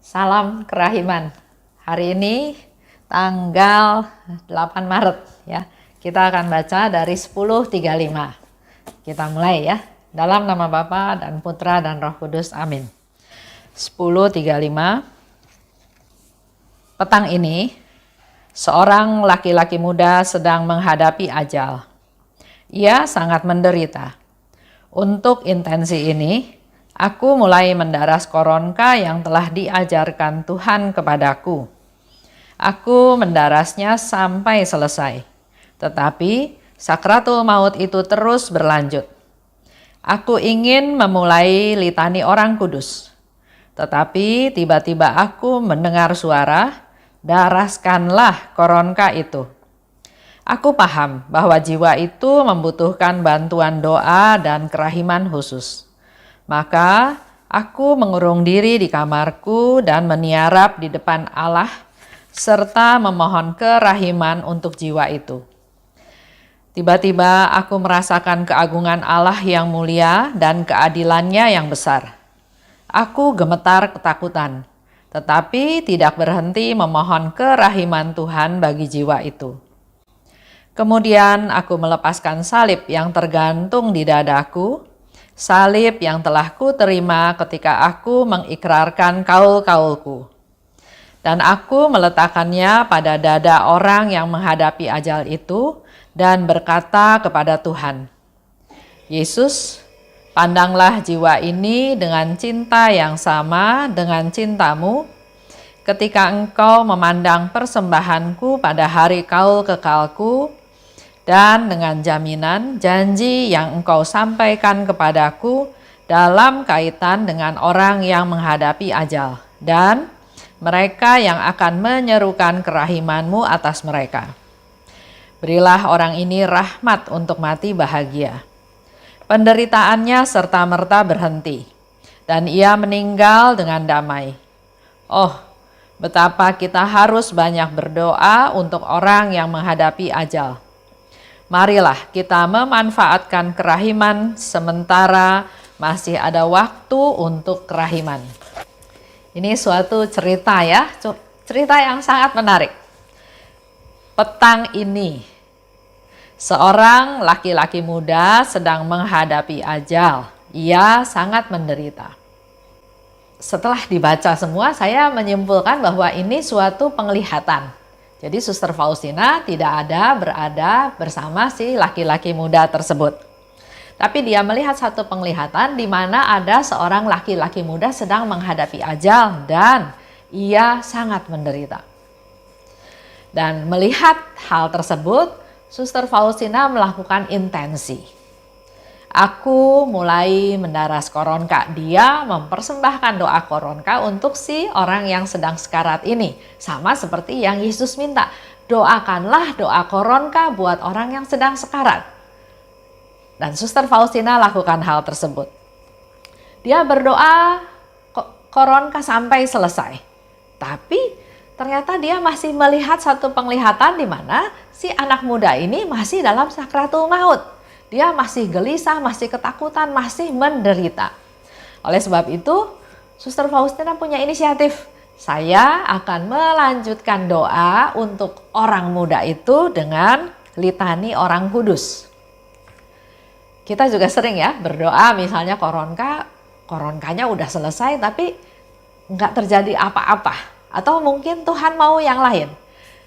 Salam kerahiman. Hari ini tanggal 8 Maret ya. Kita akan baca dari 10:35. Kita mulai ya. Dalam nama Bapa dan Putra dan Roh Kudus. Amin. 10:35. Petang ini seorang laki-laki muda sedang menghadapi ajal. Ia sangat menderita. Untuk intensi ini, aku mulai mendaras koronka yang telah diajarkan Tuhan kepadaku. Aku mendarasnya sampai selesai. Tetapi sakratul maut itu terus berlanjut. Aku ingin memulai litani orang kudus. Tetapi tiba-tiba aku mendengar suara, "Daraskanlah koronka itu." Aku paham bahwa jiwa itu membutuhkan bantuan doa dan kerahiman khusus. Maka aku mengurung diri di kamarku dan meniarap di depan Allah serta memohon kerahiman untuk jiwa itu. Tiba-tiba aku merasakan keagungan Allah yang mulia dan keadilannya yang besar. Aku gemetar ketakutan, tetapi tidak berhenti memohon kerahiman Tuhan bagi jiwa itu. Kemudian aku melepaskan salib yang tergantung di dadaku, salib yang telah kuterima ketika aku mengikrarkan kaul-kaulku. Dan aku meletakkannya pada dada orang yang menghadapi ajal itu dan berkata kepada Tuhan, "Yesus, pandanglah jiwa ini dengan cinta yang sama dengan cintamu ketika Engkau memandang persembahanku pada hari kaul kekalku, dan dengan jaminan janji yang Engkau sampaikan kepadaku dalam kaitan dengan orang yang menghadapi ajal dan mereka yang akan menyerukan kerahiman-Mu atas mereka. Berilah orang ini rahmat untuk mati bahagia." Penderitaannya serta-merta berhenti dan ia meninggal dengan damai. Oh, betapa kita harus banyak berdoa untuk orang yang menghadapi ajal. Marilah kita memanfaatkan kerahiman sementara masih ada waktu untuk kerahiman. Ini suatu cerita ya, cerita yang sangat menarik. Petang ini, seorang laki-laki muda sedang menghadapi ajal. Ia sangat menderita. Setelah dibaca semua, saya menyimpulkan bahwa ini suatu penglihatan. Jadi Suster Faustina tidak berada bersama si laki-laki muda tersebut. Tapi dia melihat satu penglihatan di mana ada seorang laki-laki muda sedang menghadapi ajal dan ia sangat menderita. Dan melihat hal tersebut, Suster Faustina melakukan intensi. Aku mulai mendaras koronka. Dia mempersembahkan doa koronka untuk si orang yang sedang sekarat ini. Sama seperti yang Yesus minta. Doakanlah doa koronka buat orang yang sedang sekarat. Dan Suster Faustina lakukan hal tersebut. Dia berdoa koronka sampai selesai. Tapi ternyata dia masih melihat satu penglihatan di mana si anak muda ini masih dalam sakratul maut. Dia masih gelisah, masih ketakutan, masih menderita. Oleh sebab itu, Suster Faustina punya inisiatif. Saya akan melanjutkan doa untuk orang muda itu dengan litani orang kudus. Kita juga sering ya berdoa misalnya koronkanya udah selesai tapi nggak terjadi apa-apa. Atau mungkin Tuhan mau yang lain.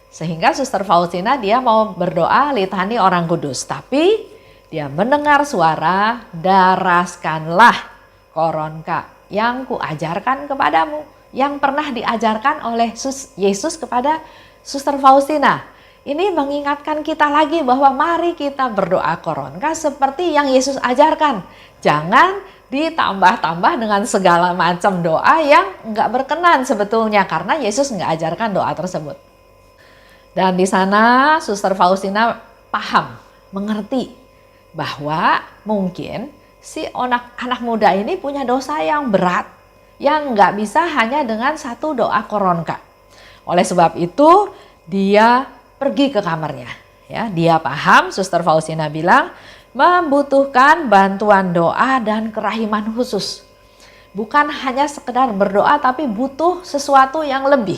Sehingga Suster Faustina dia mau berdoa litani orang kudus. Tapi dia mendengar suara, "Daraskanlah koronka yang kuajarkan kepadamu." Yang pernah diajarkan oleh Yesus kepada Suster Faustina. Ini mengingatkan kita lagi bahwa mari kita berdoa koronka seperti yang Yesus ajarkan. Jangan ditambah-tambah dengan segala macam doa yang nggak berkenan sebetulnya. Karena Yesus nggak ajarkan doa tersebut. Dan di sana Suster Faustina paham, mengerti bahwa mungkin si anak muda ini punya dosa yang berat yang nggak bisa hanya dengan satu doa koronka. Oleh sebab itu dia pergi ke kamarnya. Ya, dia paham, Suster Faustina bilang, membutuhkan bantuan doa dan kerahiman khusus. bukan hanya sekedar berdoa, tapi butuh sesuatu yang lebih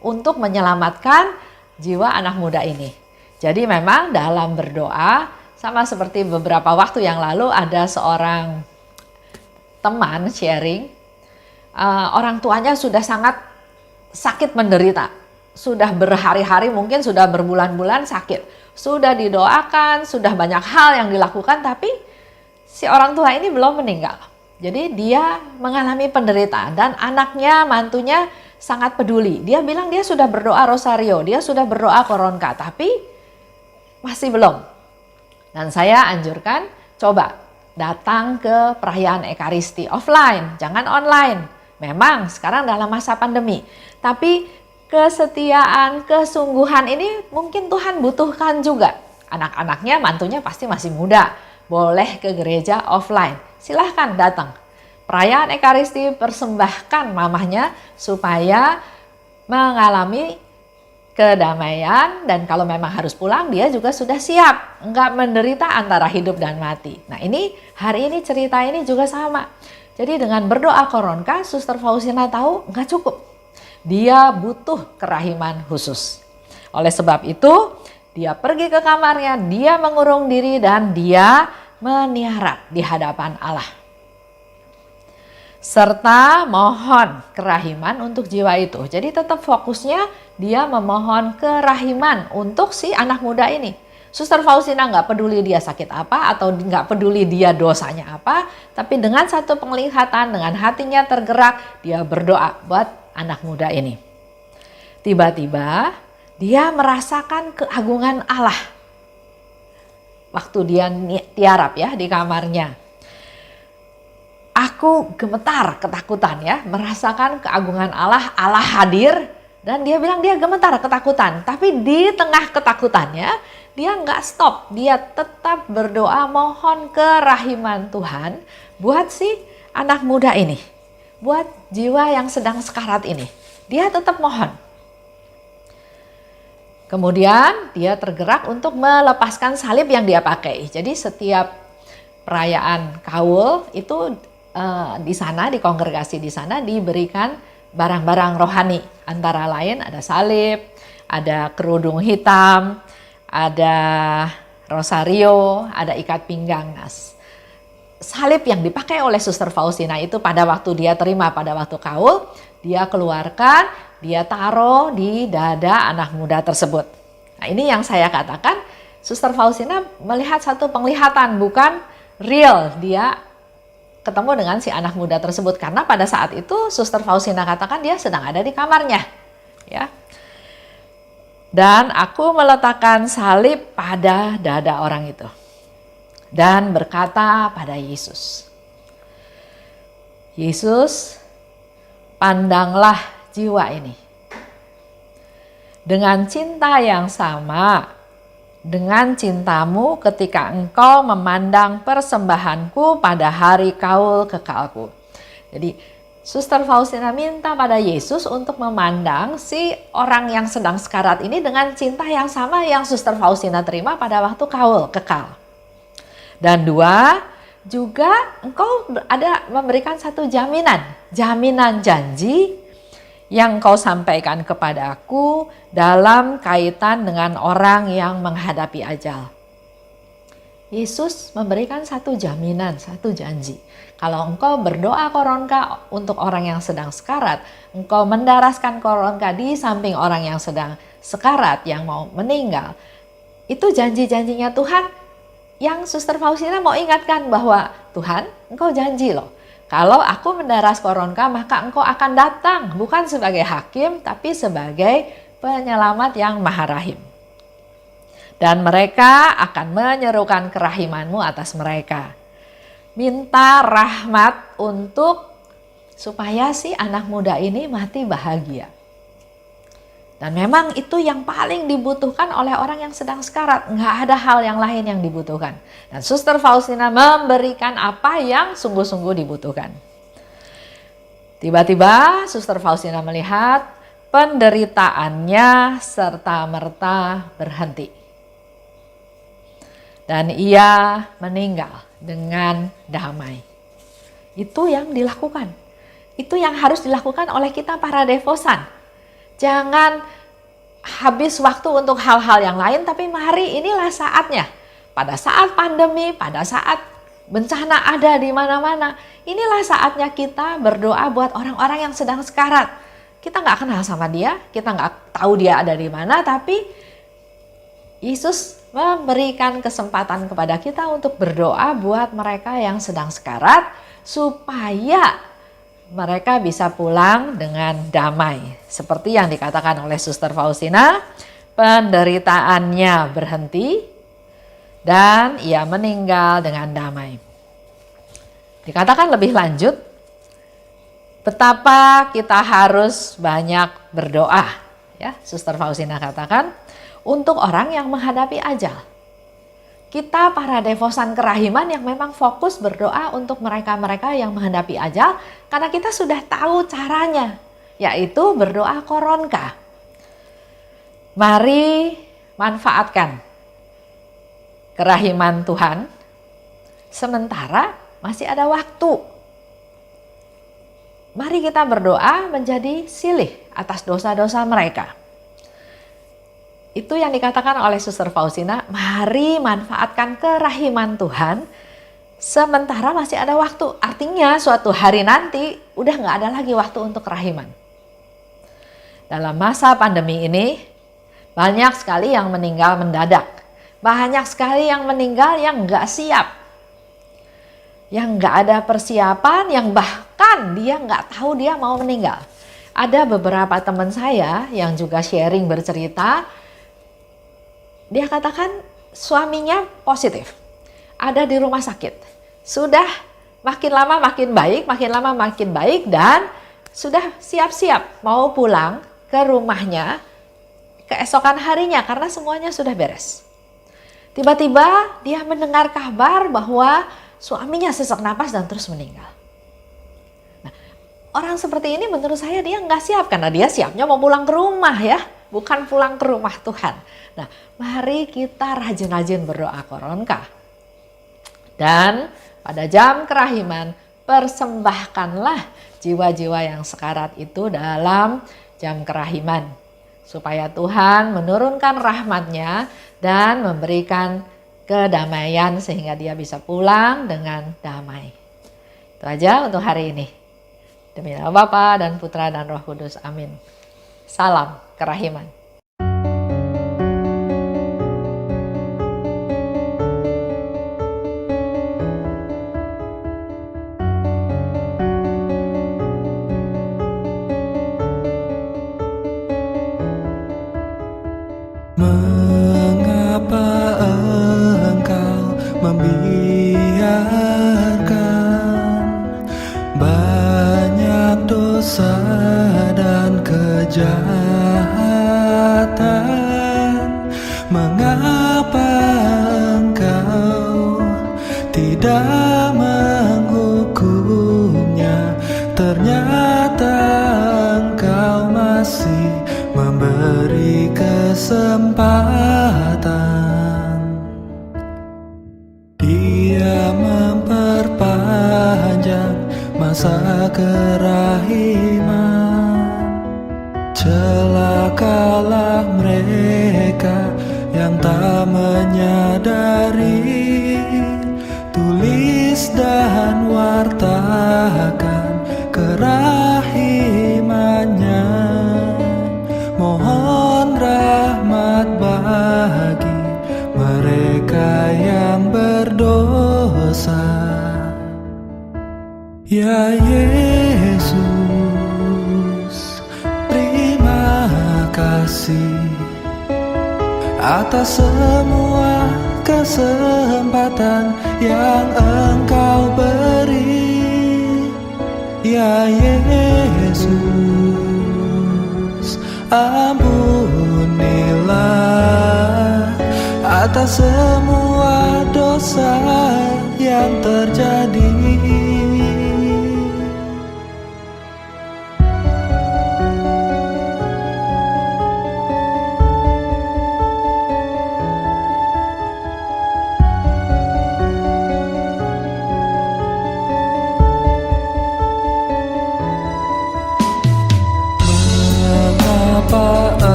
untuk menyelamatkan jiwa anak muda ini. Jadi memang dalam berdoa, sama seperti beberapa waktu yang lalu ada seorang teman sharing, orang tuanya sudah sangat sakit menderita, sudah berhari-hari, mungkin sudah berbulan-bulan sakit, sudah didoakan, sudah banyak hal yang dilakukan, tapi si orang tua ini belum meninggal. Jadi dia mengalami penderitaan dan anaknya, mantunya sangat peduli. Dia bilang dia sudah berdoa rosario, dia sudah berdoa koronka, tapi masih belum. Dan saya anjurkan coba datang ke perayaan Ekaristi offline, jangan online. Memang sekarang dalam masa pandemi, tapi kesetiaan, kesungguhan ini mungkin Tuhan butuhkan juga. Anak-anaknya, mantunya pasti masih muda, boleh ke gereja offline. Silahkan datang. Perayaan Ekaristi persembahkan mamahnya supaya mengalami kedamaian, dan kalau memang harus pulang dia juga sudah siap, enggak menderita antara hidup dan mati. Nah ini hari ini cerita ini juga sama. Jadi dengan berdoa koronka, Suster Faustina tahu enggak cukup. Dia butuh kerahiman khusus. Oleh sebab itu dia pergi ke kamarnya, dia mengurung diri dan dia meniarap di hadapan Allah. Serta mohon kerahiman untuk jiwa itu. Jadi tetap fokusnya dia memohon kerahiman untuk si anak muda ini. Suster Faustina nggak peduli dia sakit apa atau nggak peduli dia dosanya apa, tapi dengan satu penglihatan, dengan hatinya tergerak, dia berdoa buat anak muda ini. Tiba-tiba dia merasakan keagungan Allah waktu dia tiarap ya di kamarnya. Aku gemetar ketakutan ya, merasakan keagungan Allah, Allah hadir, dan dia bilang dia gemetar ketakutan. Tapi di tengah ketakutannya dia nggak stop, dia tetap berdoa mohon kerahiman Tuhan buat si anak muda ini, buat jiwa yang sedang sekarat ini. Dia tetap mohon. Kemudian dia tergerak untuk melepaskan salib yang dia pakai. Jadi setiap perayaan Kaul itu di sana, di kongregasi di sana diberikan barang-barang rohani. Antara lain ada salib, ada kerudung hitam, ada rosario, ada ikat pinggang. Nah, salib yang dipakai oleh Suster Faustina itu pada waktu dia terima pada waktu Kaul, dia keluarkan, dia taruh di dada anak muda tersebut. Nah ini yang saya katakan, Suster Faustina melihat satu penglihatan, bukan real dia ketemu dengan si anak muda tersebut, karena pada saat itu Suster Faustina katakan dia sedang ada di kamarnya, ya. Dan aku meletakkan salib pada dada orang itu dan berkata pada Yesus, Yesus, pandanglah jiwa ini dengan cinta yang sama dengan cintamu ketika engkau memandang persembahanku pada hari Kaul kekalku. Jadi Suster Faustina minta pada Yesus untuk memandang si orang yang sedang sekarat ini dengan cinta yang sama yang Suster Faustina terima pada waktu Kaul kekal. Dan dua, juga engkau ada memberikan satu jaminan janji yang kau sampaikan kepadaku dalam kaitan dengan orang yang menghadapi ajal. Yesus memberikan satu jaminan, satu janji. Kalau engkau berdoa koronka untuk orang yang sedang sekarat, engkau mendaraskan koronka di samping orang yang sedang sekarat, yang mau meninggal, itu janji-janjinya Tuhan yang Suster Faustina mau ingatkan bahwa Tuhan, engkau janji loh. Kalau aku mendaras koronka, maka engkau akan datang bukan sebagai hakim, tapi sebagai penyelamat yang maha rahim. Dan mereka akan menyerukan kerahimanmu atas mereka. Minta rahmat untuk supaya si anak muda ini mati bahagia. Dan memang itu yang paling dibutuhkan oleh orang yang sedang sekarat. Nggak ada hal yang lain yang dibutuhkan. Dan Suster Faustina memberikan apa yang sungguh-sungguh dibutuhkan. Tiba-tiba Suster Faustina melihat penderitaannya serta-merta berhenti. Dan ia meninggal dengan damai. Itu yang dilakukan. Itu yang harus dilakukan oleh kita para devosan. Jangan habis waktu untuk hal-hal yang lain, tapi mari inilah saatnya. Pada saat pandemi, pada saat bencana ada di mana-mana, inilah saatnya kita berdoa buat orang-orang yang sedang sekarat. Kita nggak kenal sama dia, kita nggak tahu dia ada di mana, tapi Yesus memberikan kesempatan kepada kita untuk berdoa buat mereka yang sedang sekarat, supaya mereka bisa pulang dengan damai. Seperti yang dikatakan oleh Suster Faustina, penderitaannya berhenti dan ia meninggal dengan damai. Dikatakan lebih lanjut, betapa kita harus banyak berdoa. Ya, Suster Faustina katakan, untuk orang yang menghadapi ajal. Kita para devosan kerahiman yang memang fokus berdoa untuk mereka-mereka yang menghadapi ajal, karena kita sudah tahu caranya, yaitu berdoa koronka. Mari manfaatkan kerahiman Tuhan, sementara masih ada waktu. Mari kita berdoa menjadi silih atas dosa-dosa mereka. Itu yang dikatakan oleh Suster Faustina, mari manfaatkan kerahiman Tuhan sementara masih ada waktu. Artinya suatu hari nanti udah gak ada lagi waktu untuk kerahiman. Dalam masa pandemi ini banyak sekali yang meninggal mendadak. Banyak sekali yang meninggal yang gak siap. Yang gak ada persiapan, yang bahkan dia gak tahu dia mau meninggal. Ada beberapa teman saya yang juga sharing bercerita, dia katakan suaminya positif, ada di rumah sakit. Sudah makin lama makin baik, makin lama makin baik, dan sudah siap-siap mau pulang ke rumahnya keesokan harinya karena semuanya sudah beres. Tiba-tiba dia mendengar kabar bahwa suaminya sesak napas dan terus meninggal. Nah, orang seperti ini menurut saya dia nggak siap, karena dia siapnya mau pulang ke rumah ya, bukan pulang ke rumah Tuhan. Nah, mari kita rajin-rajin berdoa koronka. Dan pada jam kerahiman, persembahkanlah jiwa-jiwa yang sekarat itu dalam jam kerahiman. Supaya Tuhan menurunkan rahmat-Nya dan memberikan kedamaian sehingga dia bisa pulang dengan damai. Itu aja untuk hari ini. Demi nama Bapa dan Putra dan Roh Kudus. Amin. Salam kerahiman. Mengapa engkau membiarkan banyak dosa dan kejahatan? Mengapa engkau tidak menghukumnya? Ternyata engkau masih memberi kesempatan. Dia memperpanjang masa kerahiman. Celakalah mereka yang tak menyadari. Tulis dan wartakan kerahimannya. Mohon rahmat bagi mereka yang berdosa. Ya Yesus, terima kasih atas semua kesempatan yang Engkau beri. Ya Yesus, ampunilah atas semua dosa yang terjadi.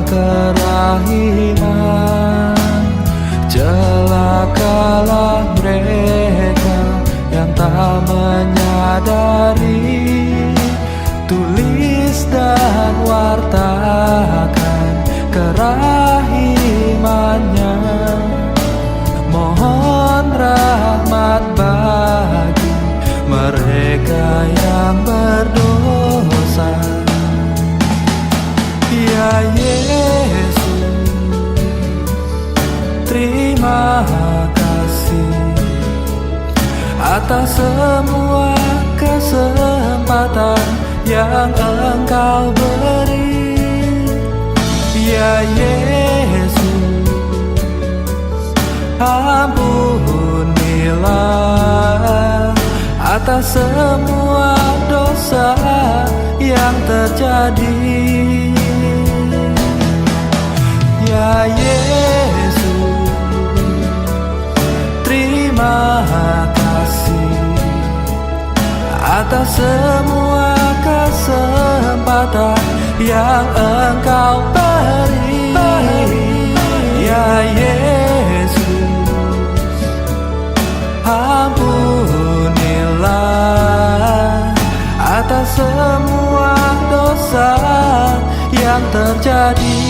kerahiman. Celakalah mereka yang tak menyadari. Tulis dan wartakan kerahimannya. Mohon rahmat bagi mereka yang berdosa. Ya Yesus, terima kasih atas semua kesempatan yang Engkau beri. Ya Yesus, ampunilah atas semua dosa yang terjadi. Ya Yesus, terima kasih atas semua kesempatan yang Engkau beri. Ya Yesus, ampunilah atas semua dosa yang terjadi.